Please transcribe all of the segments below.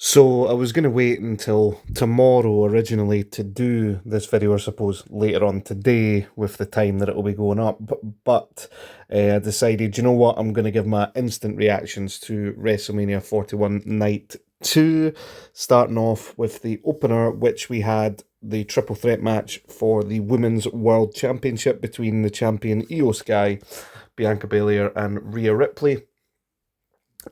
So I was going to wait until tomorrow originally to do this video, I suppose later on today with the time that it will be going up. But I decided, you know what, I'm going to give my instant reactions to WrestleMania 41 Night 2, starting off with the opener, which we had the triple threat match for the Women's World Championship between the champion Io Sky, Bianca Belair, and Rhea Ripley.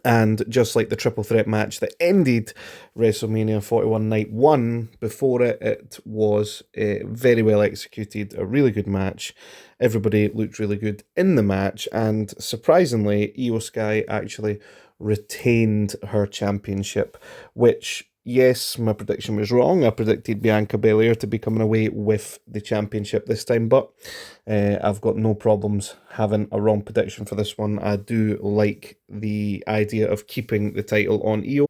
And just like the triple threat match that ended WrestleMania 41 Night 1, before it was very well executed, a really good match. Everybody looked really good in the match, and surprisingly, Io Sky actually retained her championship, which, yes, my prediction was wrong. I predicted Bianca Belair to be coming away with the championship this time, but I've got no problems having a wrong prediction for this one. I do like the idea of keeping the title on Io,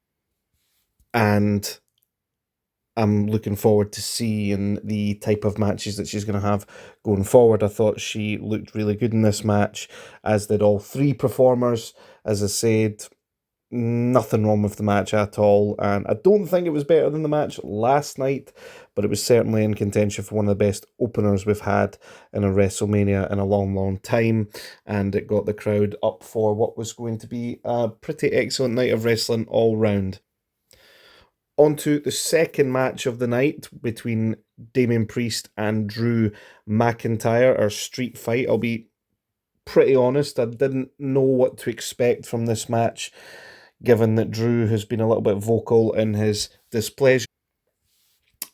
and I'm looking forward to seeing the type of matches that she's going to have going forward. I thought she looked really good in this match, as did all three performers. As I said, nothing wrong with the match at all, and I don't think it was better than the match last night, but it was certainly in contention for one of the best openers we've had in a WrestleMania in a long, long time, and it got the crowd up for what was going to be a pretty excellent night of wrestling all round. On to the second match of the night between Damian Priest and Drew McIntyre, our street fight. I'll be pretty honest, I didn't know what to expect from this match, given that Drew has been a little bit vocal in his displeasure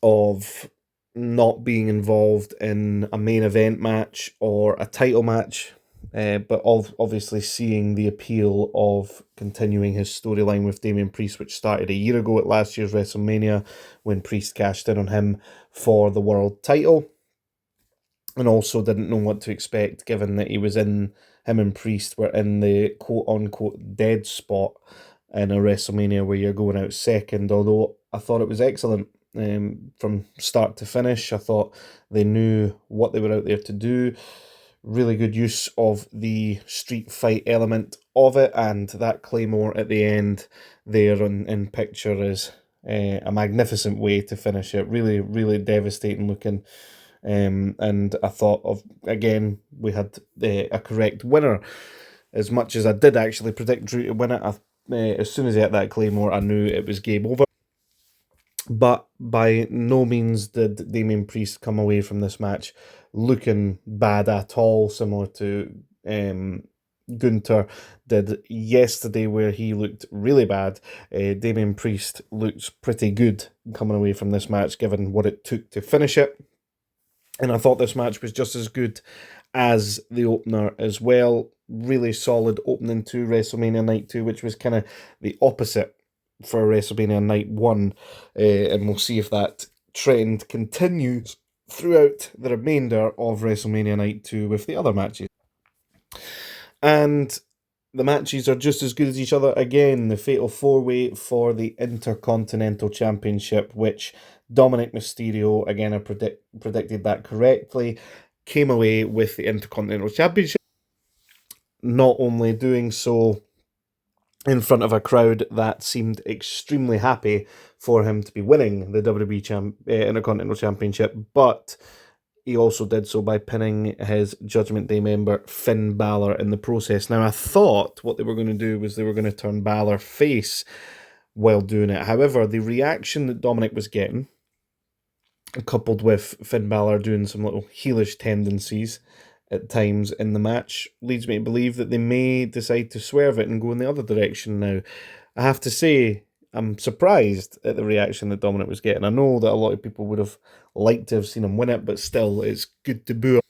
of not being involved in a main event match or a title match, but obviously seeing the appeal of continuing his storyline with Damian Priest, which started a year ago at last year's WrestleMania when Priest cashed in on him for the world title, and also didn't know what to expect given that him and Priest were in the quote-unquote dead spot in a WrestleMania where you're going out second, although I thought it was excellent from start to finish. I thought they knew what they were out there to do. Really good use of the street fight element of it, and that Claymore at the end there in picture is a magnificent way to finish it. Really, really devastating looking. And I thought again, we had a correct winner. As much as I did actually predict Drew to win it, as soon as he hit that Claymore, I knew it was game over. But by no means did Damian Priest come away from this match looking bad at all, similar to Gunther did yesterday, where he looked really bad. Damian Priest looked pretty good coming away from this match, given what it took to finish it. And I thought this match was just as good as the opener as well. Really solid opening to WrestleMania Night 2, which was kind of the opposite for WrestleMania Night 1. And we'll see if that trend continues throughout the remainder of WrestleMania Night 2 with the other matches. And the matches are just as good as each other. Again, the Fatal 4-Way for the Intercontinental Championship, which Dominic Mysterio, again, I predicted that correctly, came away with the Intercontinental Championship. Not only doing so in front of a crowd that seemed extremely happy for him to be winning the WWE Intercontinental Championship, but he also did so by pinning his Judgment Day member Finn Balor in the process. Now, I thought what they were going to do was they were going to turn Balor face while doing it. However, the reaction that Dominic was getting, coupled with Finn Balor doing some little heelish tendencies at times in the match, leads me to believe that they may decide to swerve it and go in the other direction now. I have to say, I'm surprised at the reaction that Dominic was getting. I know that a lot of people would have liked to have seen him win it, but still, it's good to boo him,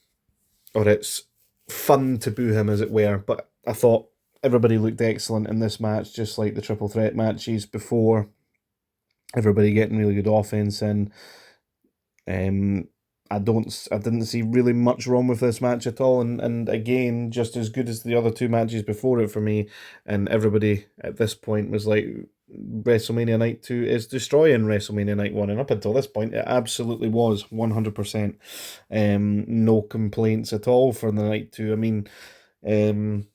or it's fun to boo him, as it were. But I thought everybody looked excellent in this match, just like the triple threat matches before. Everybody getting really good offense in. I didn't see really much wrong with this match at all, and again, just as good as the other two matches before it for me. And everybody at this point was like, WrestleMania Night 2 is destroying WrestleMania Night 1, and up until this point, it absolutely was 100%. No complaints at all for the Night 2. I mean,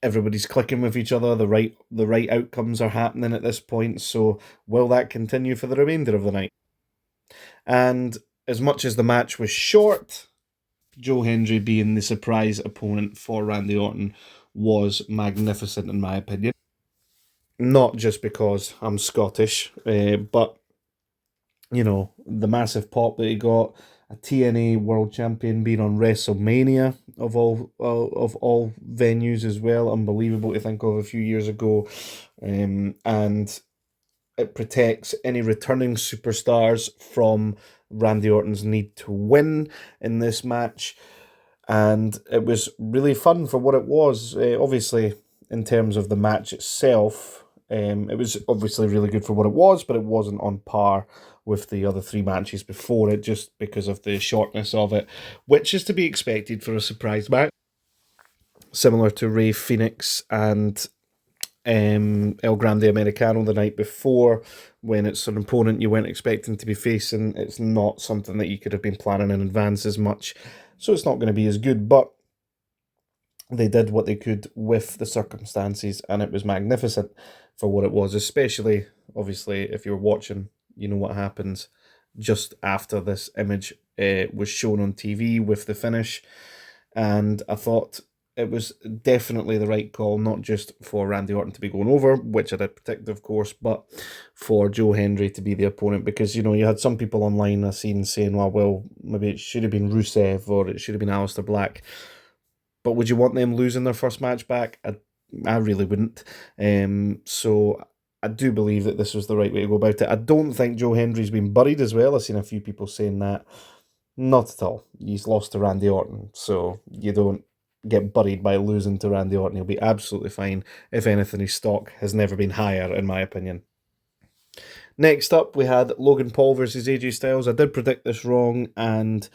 everybody's clicking with each other. The right outcomes are happening at this point. So will that continue for the remainder of the night? And as much as the match was short, Joe Hendry being the surprise opponent for Randy Orton was magnificent in my opinion. Not just because I'm Scottish, but the massive pop that he got, a TNA World Champion being on WrestleMania of all venues as well, unbelievable to think of a few years ago, and it protects any returning superstars from Randy Orton's need to win in this match, and it was really fun for what it was. Obviously, in terms of the match itself, it was obviously really good for what it was, but it wasn't on par with the other three matches before it, just because of the shortness of it, which is to be expected for a surprise match, similar to Rey Fenix and El Grande Americano the night before, when it's an opponent you weren't expecting to be facing. It's not something that you could have been planning in advance as much, so it's not going to be as good, but they did what they could with the circumstances, and it was magnificent for what it was, especially, obviously, if you're watching, you know what happens just after this image was shown on TV with the finish, and I thought it was definitely the right call, not just for Randy Orton to be going over, which I did predict, of course, but for Joe Hendry to be the opponent, because, you had some people online I've seen saying, well, maybe it should have been Rusev or it should have been Aleister Black. But would you want them losing their first match back? I really wouldn't. So I do believe that this was the right way to go about it. I don't think Joe Hendry's been buried as well. I've seen a few people saying that. Not at all. He's lost to Randy Orton, so you don't get buried by losing to Randy Orton. He'll be absolutely fine. If anything, his stock has never been higher, in my opinion. Next up, we had Logan Paul versus AJ Styles. I did predict this wrong, and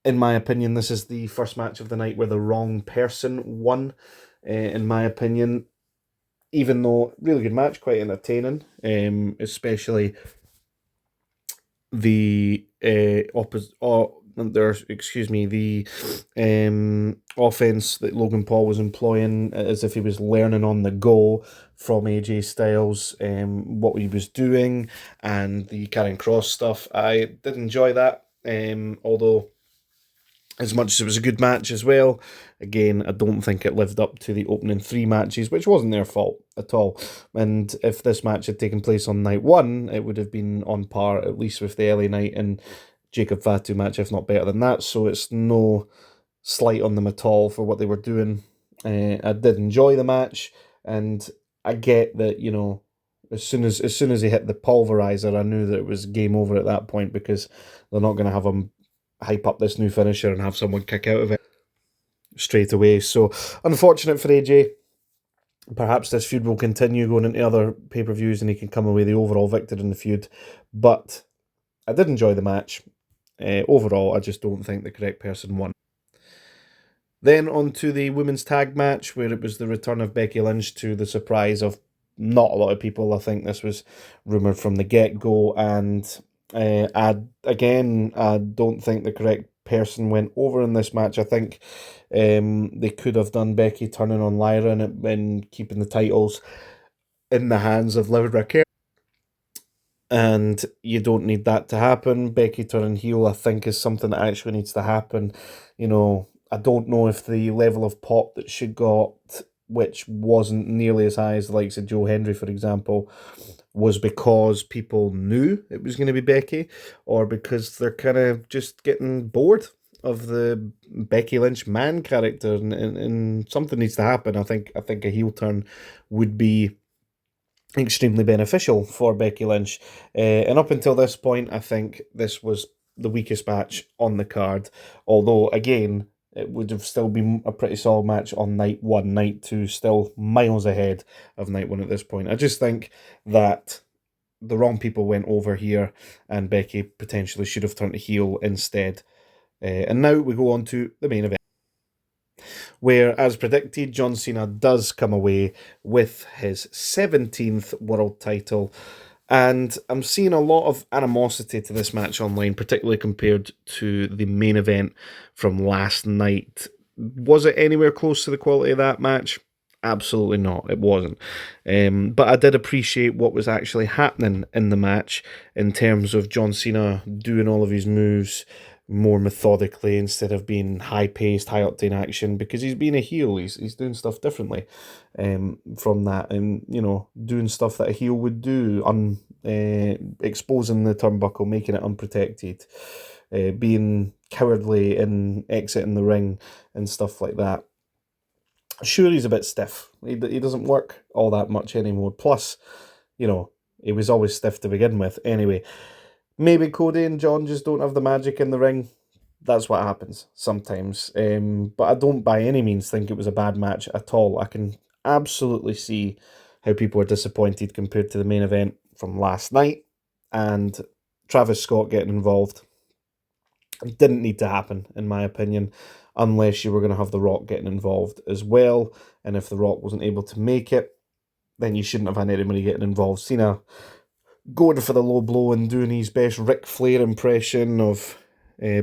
in my opinion, this is the first match of the night where the wrong person won, in my opinion. Even though, really good match, quite entertaining, especially the the offense that Logan Paul was employing, as if he was learning on the go from AJ Styles, what he was doing, and the Karen Cross stuff. I did enjoy that, although as much as it was a good match as well, again, I don't think it lived up to the opening three matches, which wasn't their fault at all. And if this match had taken place on night one, it would have been on par, at least with the LA Knight and Jacob Fatu match, if not better than that. So it's no slight on them at all for what they were doing. I did enjoy the match, and I get that, as soon as he hit the pulverizer, I knew that it was game over at that point, because they're not going to have him hype up this new finisher and have someone kick out of it straight away. So unfortunate for AJ. Perhaps this feud will continue going into other pay-per-views and he can come away the overall victor in the feud. But I did enjoy the match. Overall, I just don't think the correct person won. Then on to the women's tag match, where it was the return of Becky Lynch, to the surprise of not a lot of people. I think this was rumoured from the get-go, and I don't think the correct person went over in this match. I think they could have done Becky turning on Lyra and keeping the titles in the hands of Liv Raquel. And you don't need that to happen. Becky turning heel, I think, is something that actually needs to happen. I don't know if the level of pop that she got, which wasn't nearly as high as the likes of Joe Hendry, for example, was because people knew it was going to be Becky, or because they're kind of just getting bored of the Becky Lynch man character, and something needs to happen. I think a heel turn would be extremely beneficial for Becky Lynch. And up until this point, I think this was the weakest match on the card, although, again, it would have still been a pretty solid match on night one. Night two, still miles ahead of night one at this point. I just think that the wrong people went over here, and Becky potentially should have turned to heel instead. And now we go on to the main event, where, as predicted, John Cena does come away with his 17th world title. And I'm seeing a lot of animosity to this match online, particularly compared to the main event from last night. Was it anywhere close to the quality of that match? Absolutely not. It wasn't. But I did appreciate what was actually happening in the match in terms of John Cena doing all of his moves more methodically instead of being high paced, high octane action, because he's being a heel. He's doing stuff differently from that, and doing stuff that a heel would do, exposing the turnbuckle, making it unprotected, being cowardly in exiting the ring and stuff like that. Sure, he's a bit stiff. He doesn't work all that much anymore. Plus, he was always stiff to begin with. Anyway, maybe Cody and John just don't have the magic in the ring. That's what happens sometimes. But I don't by any means think it was a bad match at all. I can absolutely see how people are disappointed compared to the main event from last night. And Travis Scott getting involved didn't need to happen, in my opinion, unless you were going to have The Rock getting involved as well. And if The Rock wasn't able to make it, then you shouldn't have had anybody getting involved. Cena going for the low blow and doing his best Ric Flair impression of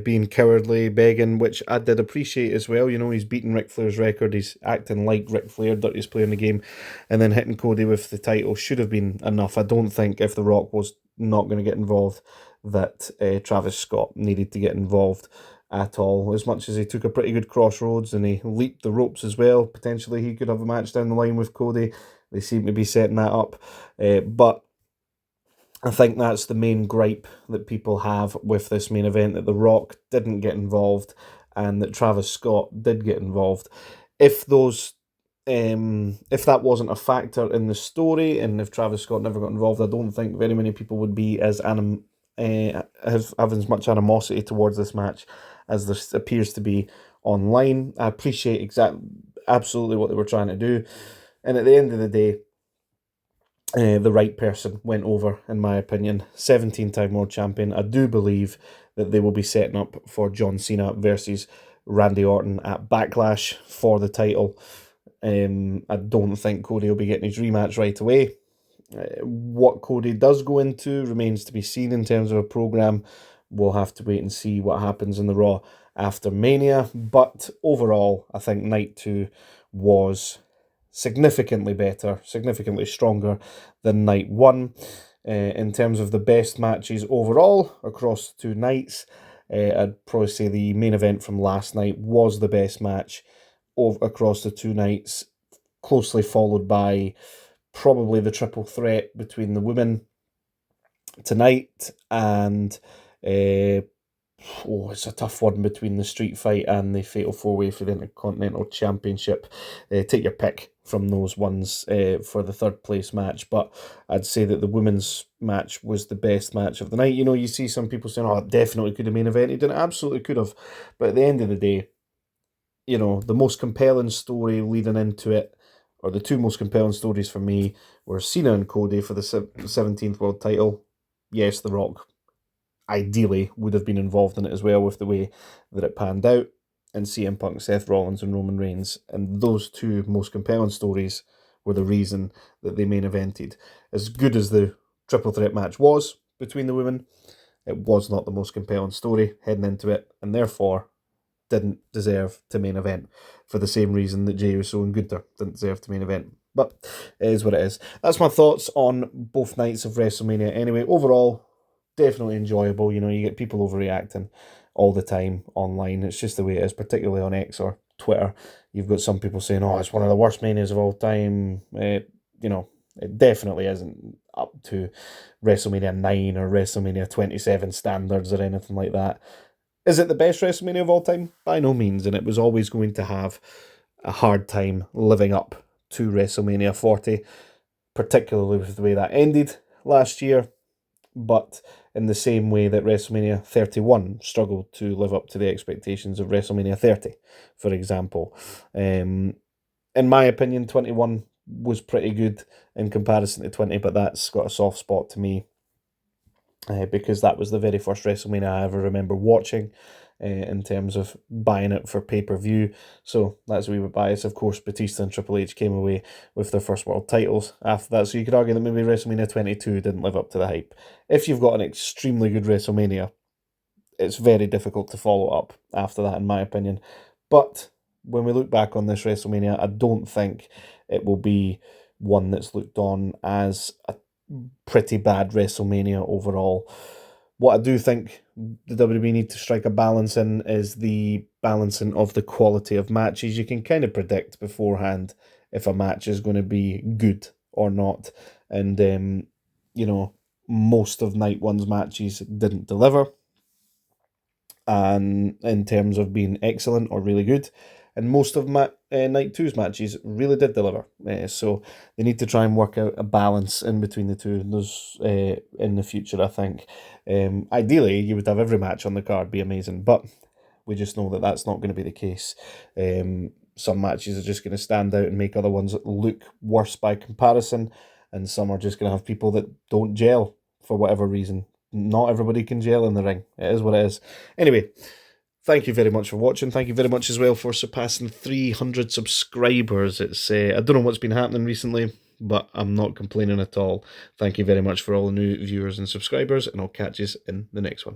being cowardly, begging, which I did appreciate as well. He's beating Ric Flair's record. He's acting like Ric Flair, dirtiest player in the game, and then hitting Cody with the title should have been enough. I don't think if The Rock was not going to get involved that Travis Scott needed to get involved at all. As much as he took a pretty good crossroads and he leaped the ropes as well, potentially he could have a match down the line with Cody. They seem to be setting that up. But I think that's the main gripe that people have with this main event, that The Rock didn't get involved and that Travis Scott did get involved. If that wasn't a factor in the story, and if Travis Scott never got involved, I don't think very many people would be having as much animosity towards this match as there appears to be online. I appreciate absolutely what they were trying to do, and at the end of the day, the right person went over, in my opinion. 17-time world champion. I do believe that they will be setting up for John Cena versus Randy Orton at Backlash for the title. I don't think Cody will be getting his rematch right away. What Cody does go into remains to be seen in terms of a program. We'll have to wait and see what happens in the Raw after Mania. But overall, I think Night 2 was significantly better, significantly stronger than Night 1. In terms of the best matches overall across the two nights, I'd probably say the main event from last night was the best match across the two nights, closely followed by probably the triple threat between the women tonight, and it's a tough one between the street fight and the fatal four-way for the Intercontinental Championship. Take your pick from those ones for the third place match, but I'd say that the women's match was the best match of the night. You see some people saying, it definitely could have main evented, and it absolutely could have, but at the end of the day, the most compelling story leading into it, or the two most compelling stories for me, were Cena and Cody for the 17th world title. Yes, The Rock ideally would have been involved in it as well with the way that it panned out, and CM Punk, Seth Rollins and Roman Reigns. And those two most compelling stories were the reason that they main evented. As good as the triple threat match was between the women, it was not the most compelling story heading into it, and therefore didn't deserve to main event for the same reason that Jey Uso and Gunther didn't deserve to main event. But it is what it is. That's my thoughts on both nights of WrestleMania. Anyway, overall, definitely enjoyable. You get people overreacting all the time online. It's just the way it is, particularly on X or Twitter. You've got some people saying, it's one of the worst manias of all time. It definitely isn't up to WrestleMania 9 or WrestleMania 27 standards or anything like that. Is it the best WrestleMania of all time? By no means, and it was always going to have a hard time living up to WrestleMania 40, particularly with the way that ended last year, but in the same way that WrestleMania 31 struggled to live up to the expectations of WrestleMania 30, for example. In my opinion, 21 was pretty good in comparison to 20, but that's got a soft spot to me. Because that was the very first WrestleMania I ever remember watching in terms of buying it for pay-per-view. So that's a wee bit biased. Of course, Batista and Triple H came away with their first world titles after that. So you could argue that maybe WrestleMania 22 didn't live up to the hype. If you've got an extremely good WrestleMania, it's very difficult to follow up after that, in my opinion. But when we look back on this WrestleMania, I don't think it will be one that's looked on as a pretty bad WrestleMania overall. What I do think the WWE need to strike a balance in is the balancing of the quality of matches. You can kind of predict beforehand if a match is going to be good or not. And, you know, most of night one's matches didn't deliver, and in terms of being excellent or really good. And most of night two's matches really did deliver. So they need to try and work out a balance in between the two of those in the future, I think. Ideally, you would have every match on the card be amazing, but we just know that that's not going to be the case. Some matches are just going to stand out and make other ones look worse by comparison, and some are just going to have people that don't gel for whatever reason. Not everybody can gel in the ring. It is what it is. Anyway, thank you very much for watching. Thank you very much as well for surpassing 300 subscribers. It's I don't know what's been happening recently, but I'm not complaining at all. Thank you very much for all the new viewers and subscribers, and I'll catch you in the next one.